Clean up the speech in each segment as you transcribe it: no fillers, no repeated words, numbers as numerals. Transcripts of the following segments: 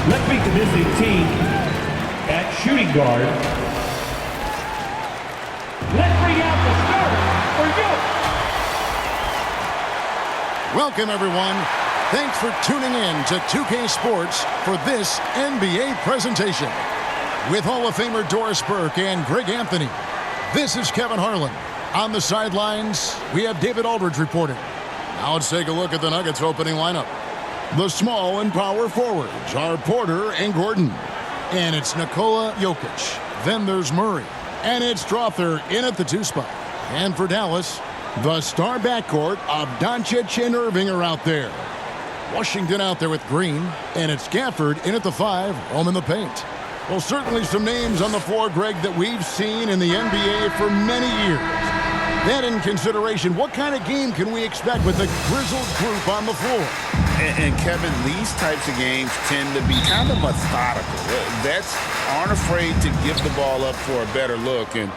Let's meet the missing team at shooting guard. Let's bring out the starter for you. Welcome, everyone. Thanks for tuning in to 2K Sports for this NBA presentation. With Hall of Famer Doris Burke and Greg Anthony, this is Kevin Harlan. On the sidelines, we have David Aldridge reporting. Now let's take a look at the Nuggets opening lineup. The small and power forwards are Porter and Gordon. And it's Nikola Jokic. Then there's Murray. And it's Strother in at the 2 spot. And for Dallas, the star backcourt of Doncic and Irving are out there. Washington out there with Green. And it's Gafford in at the 5, home in the paint. Well, certainly some names on the floor, Greg, that we've seen in the NBA for many years. That in consideration, what kind of game can we expect with the grizzled group on the floor? And Kevin, these types of games tend to be kind of methodical. Vets aren't afraid to give the ball up for a better look, and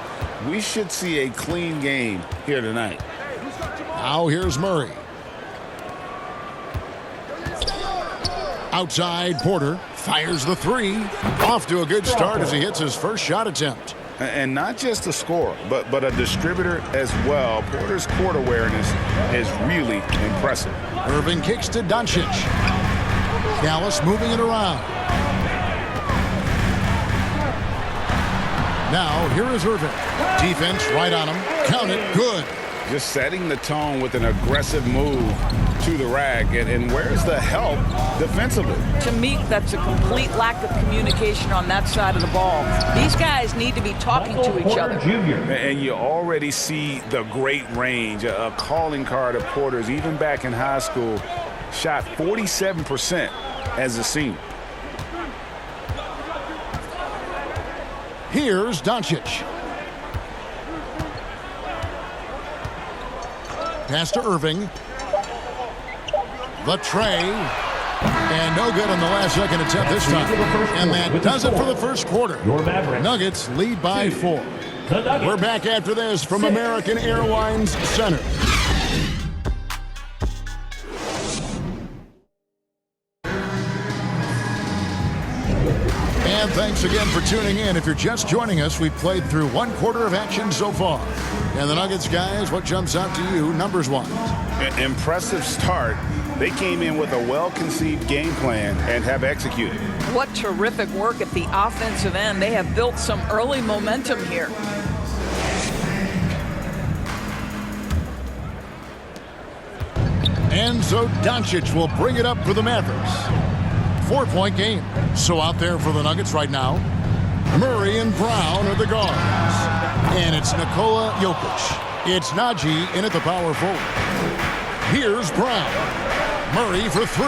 we should see a clean game here tonight. Now here's Murray. Outside, Porter fires the 3. Off to a good start as he hits his first shot attempt. And not just a scorer, but a distributor as well. Porter's court awareness is really impressive. Irving kicks to Doncic. Dallas moving it around. Now, here is Irving. Defense right on him. Count it. Good. Just setting the tone with an aggressive move to the rack. And where's the help defensively? To me, that's a complete lack of communication on that side of the ball. These guys need to be talking to each other. And you already see the great range. A calling card of Porter's, even back in high school, shot 47% as a senior. Here's Doncic. Pass to Irving. The tray. And no good on the last second attempt this time. And that does it for the first quarter. Nuggets lead by 4. We're back after this from American Airlines Center. And thanks again for tuning in. If you're just joining us, we've played through 1 quarter of action so far. And the Nuggets, guys, what jumps out to you numbers-wise? Impressive start. They came in with a well-conceived game plan and have executed. What terrific work at the offensive end. They have built some early momentum here. And so Doncic will bring it up for the Mavericks. 4-point game. So out there for the Nuggets right now, Murray and Brown are the guards. And it's Nikola Jokic. It's Najee in at the power forward. Here's Brown. Murray for 3.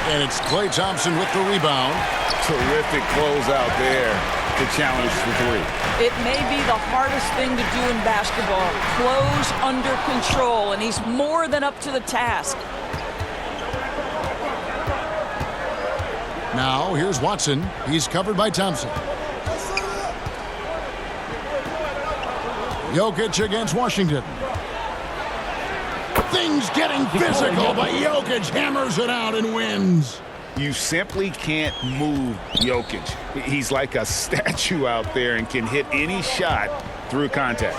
And it's Klay Thompson with the rebound. Terrific closeout there to challenge for 3. It may be the hardest thing to do in basketball. Close under control, and he's more than up to the task. Now, here's Watson. He's covered by Thompson. Jokic against Washington. Things getting physical, but Jokic hammers it out and wins. You simply can't move Jokic. He's like a statue out there and can hit any shot through contact.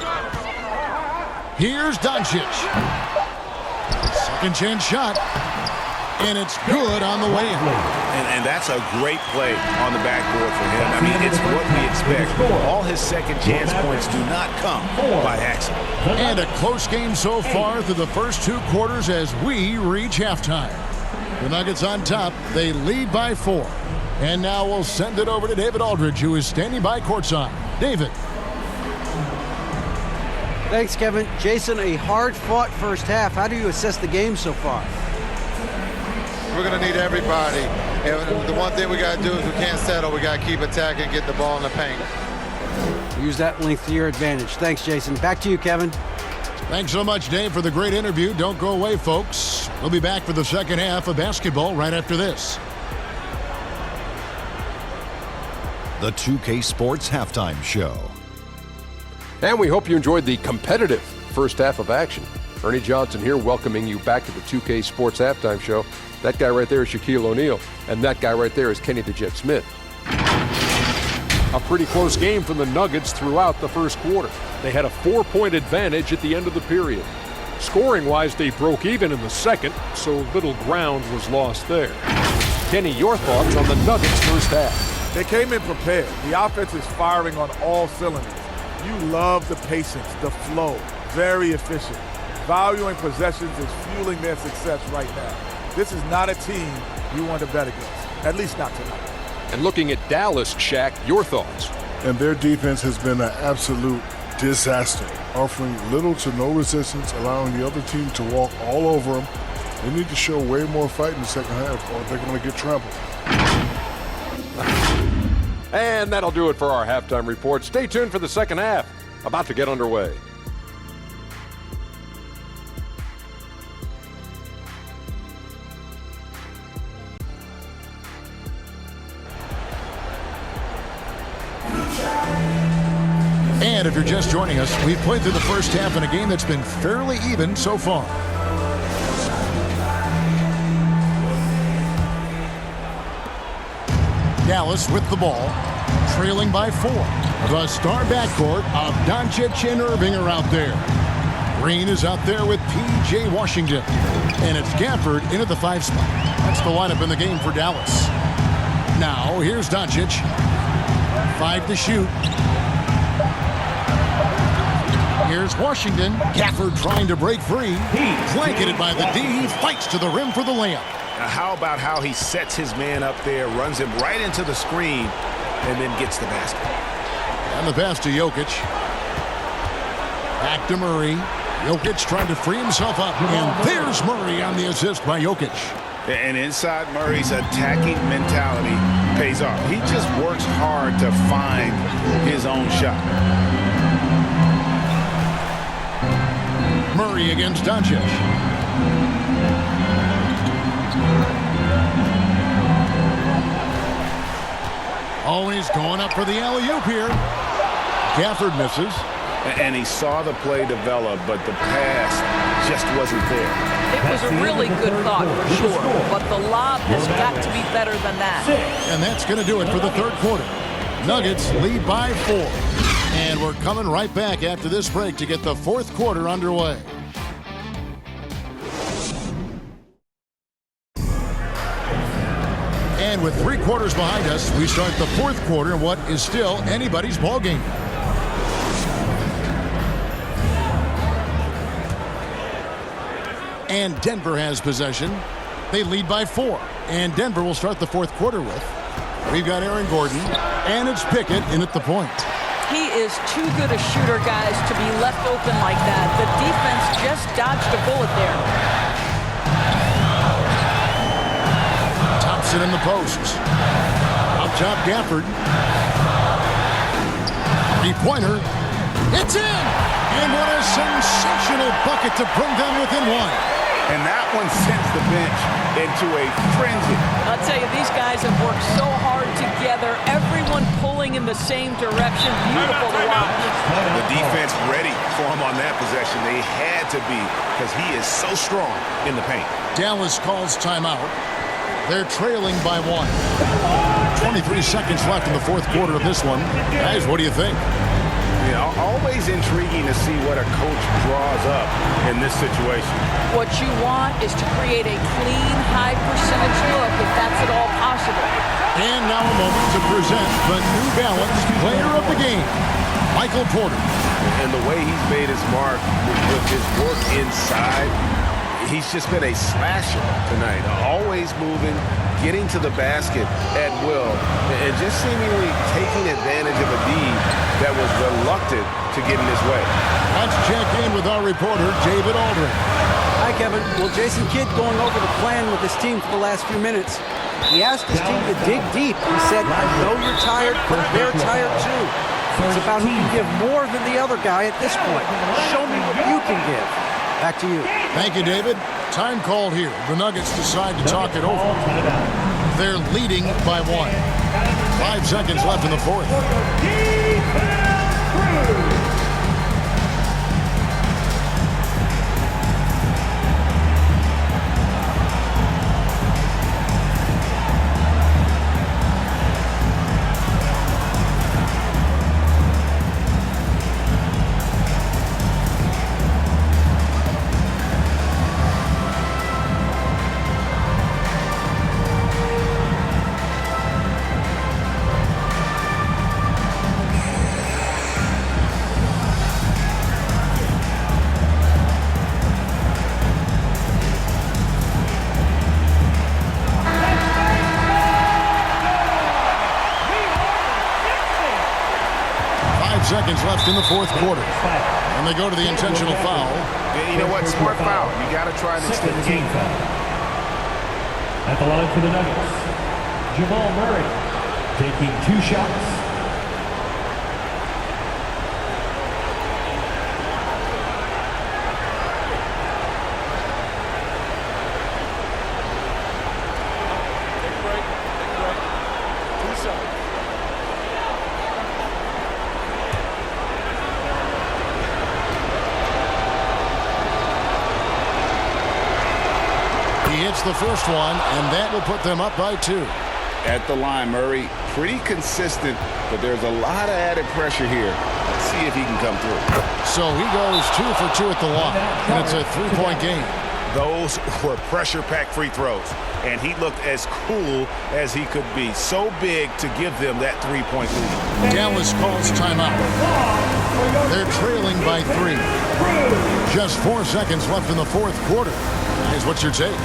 Here's Doncic. Second chance shot. And it's good on the way in. And that's a great play on the backboard for him. I mean, it's what we expect. All his second chance points do not come by accident. And a close game so far through the first 2 quarters as we reach halftime. The Nuggets on top. They lead by 4. And now we'll send it over to David Aldridge, who is standing by courtside. David. Thanks, Kevin. Jason, a hard-fought first half. How do you assess the game so far? We're going to need everybody. And the one thing we got to do is we can't settle. We got to keep attacking, get the ball in the paint. Use that length to your advantage. Thanks, Jason. Back to you, Kevin. Thanks so much, Dave, for the great interview. Don't go away, folks. We'll be back for the second half of basketball right after this. The 2K Sports Halftime Show. And we hope you enjoyed the competitive first half of action. Ernie Johnson here, welcoming you back to the 2K Sports Halftime Show. That guy right there is Shaquille O'Neal, and that guy right there is Kenny the Jet Smith. A pretty close game from the Nuggets throughout the first quarter. They had a 4-point advantage at the end of the period. Scoring-wise, they broke even in the second, so little ground was lost there. Kenny, your thoughts on the Nuggets' first half? They came in prepared. The offense is firing on all cylinders. You love the patience, the flow, very efficient. Valuing possessions is fueling their success right now. This is not a team you want to bet against, at least not tonight. And looking at Dallas, Shaq, your thoughts? And their defense has been an absolute disaster, offering little to no resistance, allowing the other team to walk all over them. They need to show way more fight in the second half, or they're going to get trampled. And that'll do it for our halftime report. Stay tuned for the second half, about to get underway. And if you're just joining us, we've played through the first half in a game that's been fairly even so far. Dallas with the ball, trailing by 4. The star backcourt of Doncic and Irving are out there. Green is out there with P.J. Washington. And it's Gafford in at the 5 spot. That's the lineup in the game for Dallas. Now, here's Doncic. 5 to shoot. Here's Washington. Gafford trying to break free. Blanketed by the D. Fights to the rim for the layup. Now how about how he sets his man up there, runs him right into the screen, and then gets the basket. And the pass to Jokic. Back to Murray. Jokic trying to free himself up. And there's Murray on the assist by Jokic. And inside Murray's attacking mentality pays off. He just works hard to find his own shot. Murray against Doncic. Oh, he's going up for the alley-oop here. Gafford misses. And he saw the play develop, but the pass just wasn't there. It was a really good thought for sure, but the lob has got to be better than that. And that's going to do it for the third quarter. Nuggets lead by 4. And we're coming right back after this break to get the fourth quarter underway. And with 3 quarters behind us, we start the fourth quarter in what is still anybody's ballgame. And Denver has possession. They lead by 4. And Denver will start the fourth quarter with. We've got Aaron Gordon, and it's Pickett in at the point. He is too good a shooter, guys, to be left open like that. The defense just dodged a bullet there. Thompson in the posts. Up top, Gafford. 3-pointer. It's in! And what a sensational bucket to bring them within 1. And that one sends the bench into a frenzy. I'll tell you, these guys have worked so hard together. Everyone pulling in the same direction. Beautiful to watch. The defense ready for him on that possession. They had to be, because he is so strong in the paint. Dallas calls timeout. They're trailing by 1. 23 seconds left in the fourth quarter of this one. Guys, what do you think? You know, always intriguing to see what a coach draws up in this situation. What you want is to create a clean, high percentage look if that's at all possible. And now a moment to present the New Balance Player of the Game, Michael Porter. And the way he's made his mark with his work inside, he's just been a slasher tonight. Always moving, getting to the basket at will, and just seemingly taking advantage of a D that was reluctant to get in his way. Let's check in with our reporter, David Aldridge. Hi, Kevin. Well, Jason Kidd going over the plan with his team for the last few minutes. He asked his team to dig deep. He said, I know you're tired, but they're tired too. It's about who can give more than the other guy at this point. Show me what you can give. Back to you. Thank you, David. Time called here. The Nuggets decide to talk it over. They're leading by 1. 5 seconds left in the fourth. seconds left in the fourth quarter. And they go to the intentional foul. Yeah, you know what? Smart foul. You got to try and extend the game. At the line for the Nuggets, Jamal Murray taking 2 shots. The first one, and that will put them up by 2. At the line, Murray, pretty consistent, but there's a lot of added pressure here. Let's see if he can come through. So he goes 2 for 2 at the line, and it's a 3-point game. Those were pressure-packed free throws, and he looked as cool as he could be. So big to give them that 3-point lead. Dallas calls timeout. They're trailing by 3. Just 4 seconds left in the fourth quarter. Guys, what's your take?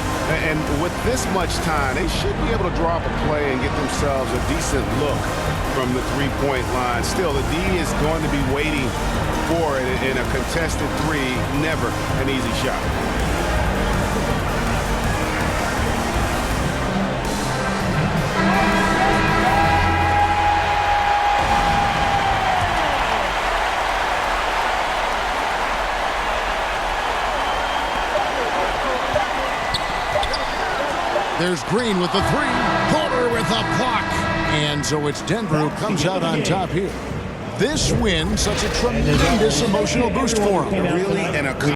And with this much time, they should be able to draw up a play and get themselves a decent look from the three-point line. Still, the D is going to be waiting for it in a contested 3. Never an easy shot. There's Green with the 3. Porter with a block. And so it's Denver who comes out on top here. This win, such a tremendous emotional boost for him. Really, and a